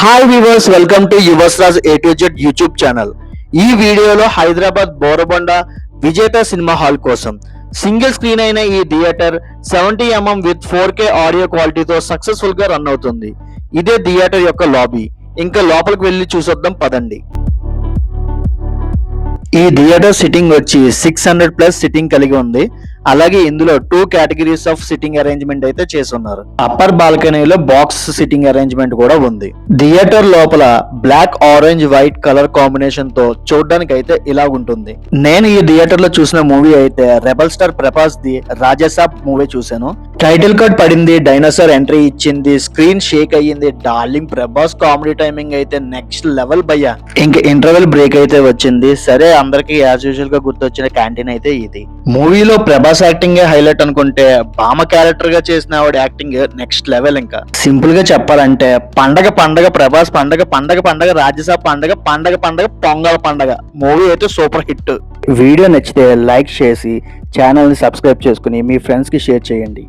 Hi viewers, welcome to Yuvasraj A to Z YouTube channel. ఈ వీడియోలో Hyderabad Borabanda Vijetha cinema hall కోసం single screen అయిన ఈ theatre 70mm with 4K audio క్వాలిటీతో సక్సెస్ఫుల్ గా రన్ అవుతుంది. ఇదే థియేటర్ యొక్క లాబీ. ఇంకా లోపలికి వెళ్ళి చూసొద్దాం పదండి. ఈ థియేటర్ సిట్టింగ్ వచ్చి 600+ సిట్టింగ్ కలిగి ఉంది. అలాగే ఇందులో 2 కేటగిరీస్ ఆఫ్ సిట్టింగ్ అరేంజ్మెంట్ అయితే చేస్తున్నారు. అప్పర్ బాల్కనీలో బాక్స్ సిట్టింగ్ అరేంజ్మెంట్ కూడా ఉంది. థియేటర్ లోపల black, orange, white colour combination తో చూడడానికి అయితే ఇలా ఉంటుంది. నేను ఈ థియేటర్ లో చూసిన మూవీ అయితే rebel star Prabhas the Rajasaab movie చూశాను. టైటిల్ కట్ పడింది, డైనోసార్ ఎంట్రీ ఇచ్చింది, స్క్రీన్ షేక్ అయ్యింది. డార్లింగ్ ప్రభాస్ కామెడీ టైమింగ్ అయితే నెక్స్ట్ లెవెల్ భయ్యా. ఇంక ఇంటర్వెల్ బ్రేక్ అయితే వచ్చింది. సరే, అందరికి యాజ్ యూజువల్ గా గుర్తొచ్చిన క్యాంటీన్ అయితే ఇది. మూవీలో ప్రభాస్ యాక్టింగ్ హైలైట్ అనుకుంటే బామ క్యారెక్టర్ గా చేసిన ఆవిడ యాక్టింగ్ నెక్స్ట్ లెవెల్. ఇంకా సింపుల్ గా చెప్పాలంటే పండగ పండగ ప్రభాస్ పండగ, పండగ పండగ రాజ్యసభ పండగ, పండగ పండగ పొంగల్ పండగ. మూవీ అయితే సూపర్ హిట్. వీడియో నచ్చితే లైక్ చేసి ఛానల్ ని సబ్స్క్రైబ్ చేసుకుని మీ ఫ్రెండ్స్ కి షేర్ చేయండి.